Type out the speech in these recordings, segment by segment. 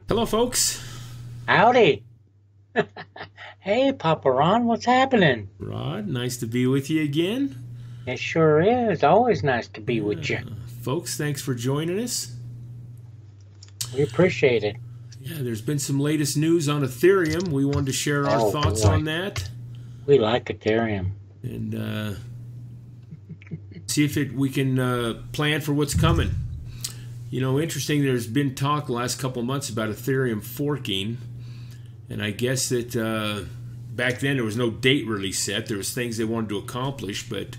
Hello, folks. Howdy. Hey, Papa Ron, what's happening? Rod, nice to be with you again. It sure is. Always nice to be with you. Folks, thanks for joining us. We appreciate it. Yeah, there's been some latest news on Ethereum. We wanted to share our Oh, thoughts boy. on that We like Ethereum. and see if we can plan for what's coming. You know, interesting, there's been talk the last couple of months about Ethereum forking, and I guess that back then there was no date really set. There was things they wanted to accomplish, but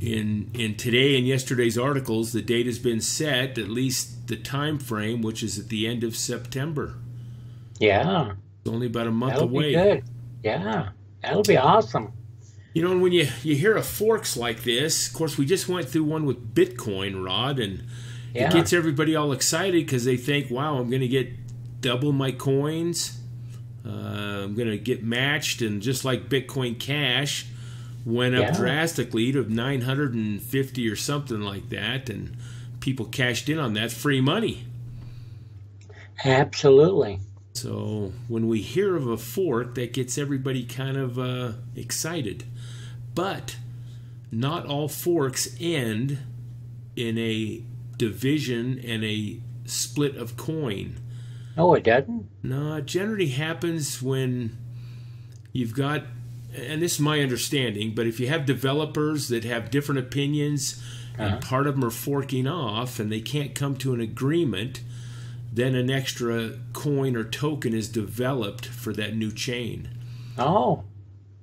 in today and yesterday's articles, the date has been set, at least the time frame, which is at the end of September. Yeah, It's only about a month that'll away. be good. Yeah, that'll be awesome. You know, and when you hear of forks like this, of course, we just went through one with Bitcoin, Rod, and it Yeah, gets everybody all excited because they think, wow, I'm going to get double my coins. I'm going to get matched, and just like Bitcoin Cash went up yeah, drastically to 950 or something like that, and people cashed in on that free money. absolutely. So when we hear of a fork, that gets everybody kind of excited. But not all forks end in a division and a split of coin. No, it doesn't. No, it generally happens when you've got, and this is my understanding, but if you have developers that have different opinions and Uh-huh. part of them are forking off and they can't come to an agreement, then an extra coin or token is developed for that new chain. Oh,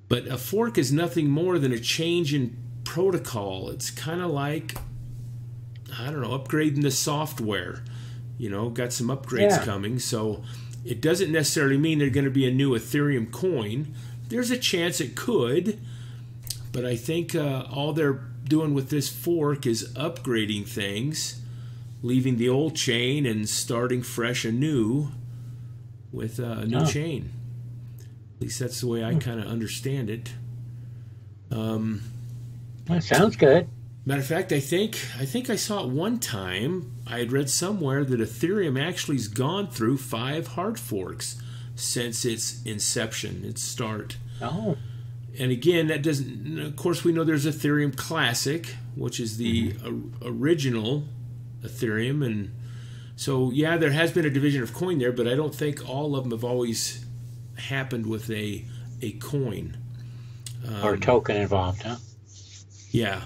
But a fork is nothing more than a change in protocol. It's kind of like, I don't know, upgrading the software. You know, got some upgrades yeah. coming. So it doesn't necessarily mean there's going to be a new Ethereum coin. There's a chance it could. But I think all they're doing with this fork is upgrading things, leaving the old chain and starting fresh anew with a new Oh, chain. At least that's the way I kind of understand it. that sounds good. Matter of fact, I think I saw it one time. I had read somewhere that Ethereum actually has gone through 5 hard forks since its inception, its start. Oh, And again, that doesn't. Of course, we know there's Ethereum Classic, which is the original Ethereum, and so yeah, there has been a division of coin there, but I don't think all of them have always happened with a coin. or a token involved, huh? Yeah.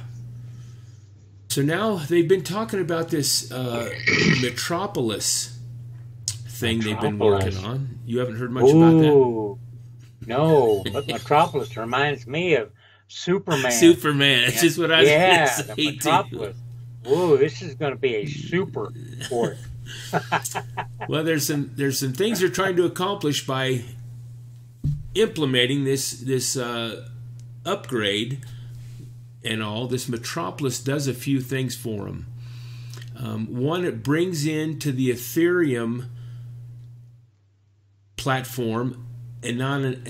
So now they've been talking about this Metropolis thing they've been working Metropolis. on. You haven't heard much about that? Ooh, no, but Metropolis reminds me of Superman. Superman. That's Yeah, just what I was going to yeah, the say too. Metropolis. Whoa, this is going to be a super port. Well, there's some things they're trying to accomplish by implementing this upgrade and all. This Metropolis does a few things for them. One, it brings into the Ethereum platform anonymous.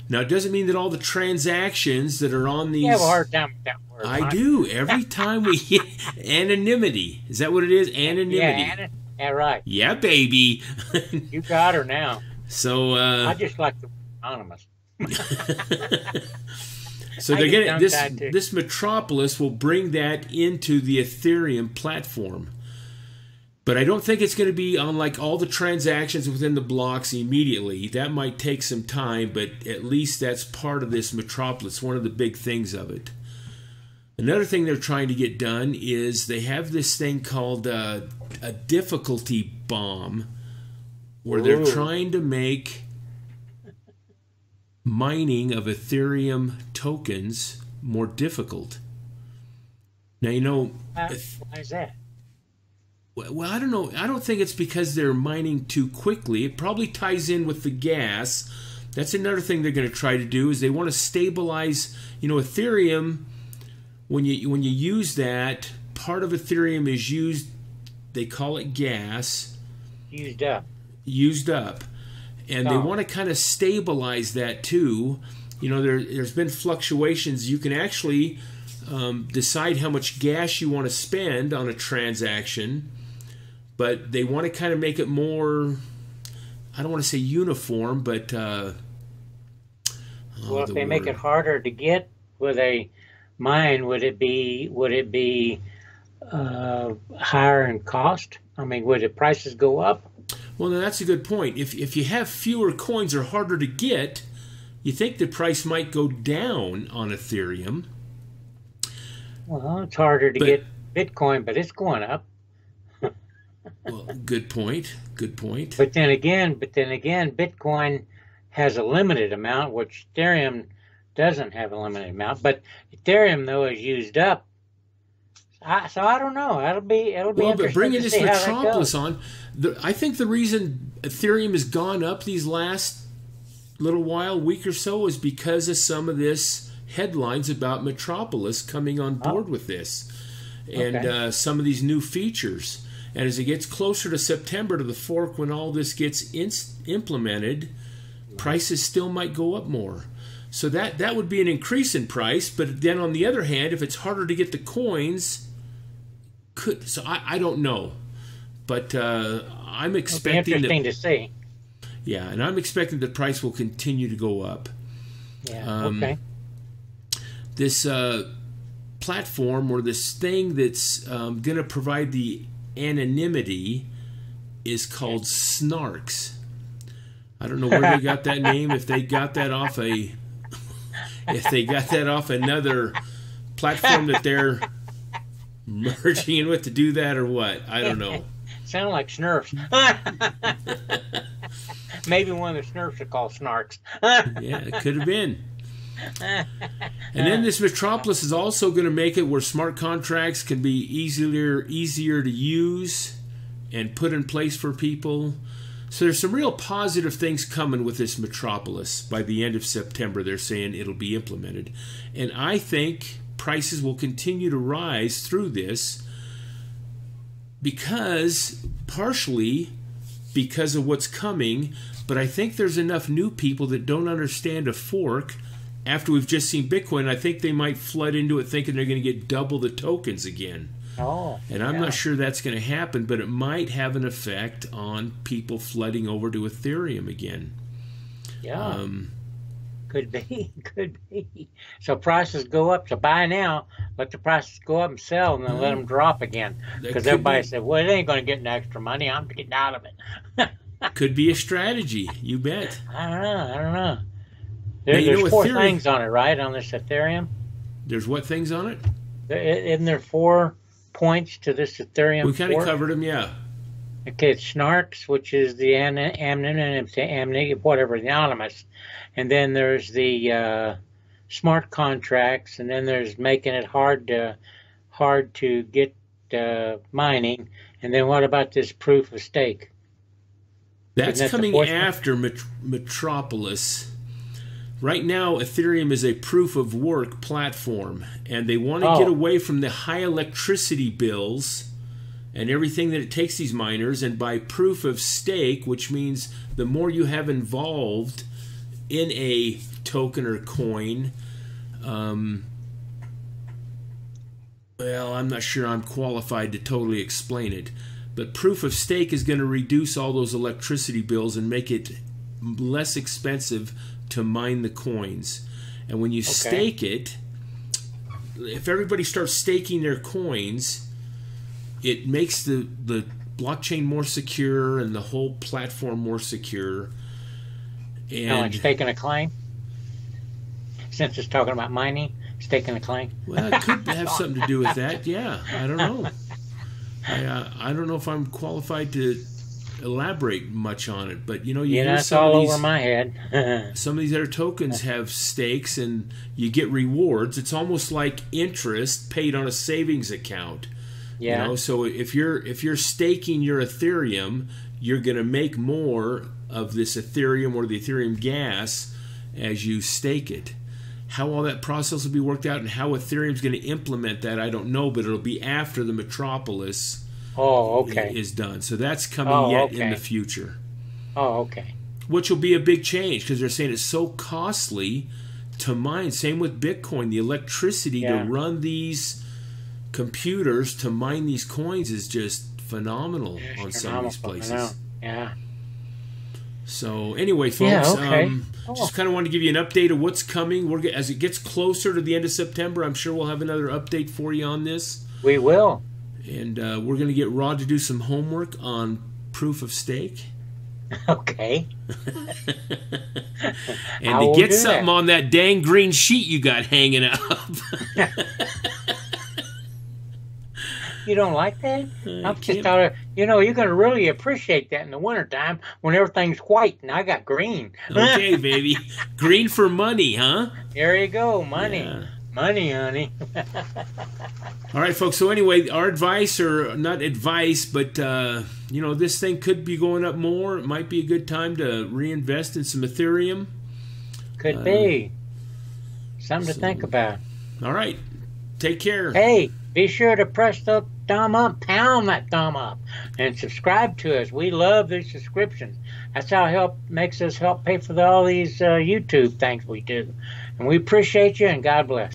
Now, it doesn't mean that all the transactions that are on You have a these. hard time with that word, I huh? do. Every time we hit anonymity. Is that what it is? Yeah, Anonymity. Anna. Yeah, right. Yeah, baby. You got her now. So, I just like the word anonymous. so I they're get getting tongue-tied too. this Metropolis will bring that into the Ethereum platform. But I don't think it's going to be on like all the transactions within the blocks immediately. That might take some time, but at least that's part of this Metropolis, one of the big things of it. Another thing they're trying to get done is they have this thing called a difficulty bomb, where they're Ooh, trying to make mining of Ethereum tokens more difficult. Now, you know, why is that? well, I don't know. I don't think it's because they're mining too quickly. It probably ties in with the gas. That's another thing they're going to try to do is they want to stabilize, you know, Ethereum. When you use that, part of Ethereum is used, they call it gas, Used up. used up. And they Oh, want to kind of stabilize that too. You know, there's been fluctuations. You can actually decide how much gas you want to spend on a transaction but they want to kind of make it more, I don't want to say uniform, but well, if they make it harder to get with a mine, would it be higher in cost? I mean, would the prices go up? Well, now that's a good point. If you have fewer coins or harder to get, you think the price might go down on Ethereum. Well, it's harder to get Bitcoin, but it's going up. Well, good point. Good point. But then again, Bitcoin has a limited amount, which Ethereum doesn't have a limited amount. But Ethereum, though, is used up. So I don't know. It'll be interesting but bringing this to see Metropolis how that goes. on, I think the reason Ethereum has gone up these last little while, week or so, is because of some of this headlines about Metropolis coming on board with this, and some of these new features. And as it gets closer to September, to the fork, when all this gets implemented, prices still might go up more. So that would be an increase in price. But then on the other hand, if it's harder to get the coins, I don't know. But I'm expecting It'll be interesting to see. Yeah, and I'm expecting the price will continue to go up. Yeah. Okay. This platform, or this thing that's going to provide the anonymity, is called Snarks. I don't know where they got that name. If they got that off another platform that they're merging in with to do that, or what? I don't know. Sound like Snurfs. Maybe one of the Snurfs are called Snarks. Yeah, it could have been. And then this Metropolis is also going to make it where smart contracts can be easier to use and put in place for people. So there's some real positive things coming with this Metropolis. By the end of September, they're saying it'll be implemented. And I think prices will continue to rise through this, partially because of what's coming, but I think there's enough new people that don't understand a fork. After we've just seen Bitcoin, I think they might flood into it thinking they're going to get double the tokens again. And I'm not sure that's going to happen, but it might have an effect on people flooding over to Ethereum again. Yeah. Could be. So prices go up. So buy now, let the prices go up and sell, and then let them drop again. Because everybody said, well, it ain't going to get any extra money. I'm getting out of it. Could be a strategy. You bet. I don't know. There's 4 things on it, right, on this Ethereum? There's what things on it? Isn't there 4 points to this Ethereum? We kind of covered them, yeah. Okay, it's Snarks, which is the anonymity, whatever, the anonymous. And then there's the smart contracts, and then there's making it hard to get mining. And then what about this proof of stake? That's coming after Metropolis. Right now, Ethereum is a proof-of-work platform, and they want to get away from the high electricity bills and everything that it takes these miners, and by proof of stake, which means the more you have involved in a token or coin, well, I'm not sure I'm qualified to totally explain it, but proof of stake is going to reduce all those electricity bills and make it less expensive to mine the coins. And when you stake it, if everybody starts staking their coins, it makes the blockchain more secure and the whole platform more secure. And like staking a claim? Since it's talking about mining, staking a claim? Well, it could have something to do with that. Yeah, I don't know. I don't know if I'm qualified to elaborate much on it, but you hear it's all over my head. Some of these other tokens have stakes and you get rewards. It's almost like interest paid on a savings account. Yeah. So if you're staking your Ethereum, you're going to make more of this Ethereum or the Ethereum gas as you stake it. How all that process will be worked out and how Ethereum's going to implement that, I don't know, but it'll be after the Metropolis is done. So that's coming in the future. Which will be a big change because they're saying it's so costly to mine. Same with Bitcoin. The electricity to run these computers to mine these coins is just phenomenal on some of these places. Yeah. So anyway, folks, Cool. just kind of wanted to give you an update of what's coming. As it gets closer to the end of September, I'm sure we'll have another update for you on this. We will. And we're going to get Rod to do some homework on proof of stake. Okay. And to get something on that dang green sheet you got hanging up. You don't like that? I'm just thought, you're going to really appreciate that in the wintertime when everything's white and I got green. Okay, baby. Green for money, huh? There you go. Money. Yeah. Money, honey. All right, folks. So anyway, our advice, or not advice, but, this thing could be going up more. It might be a good time to reinvest in some Ethereum. Could be. Something to think about. All right. Take care. Hey, be sure to press the thumb up, pound that thumb up, and subscribe to us. We love these subscriptions. That's how makes us help pay for all these YouTube things we do. And we appreciate you, and God bless.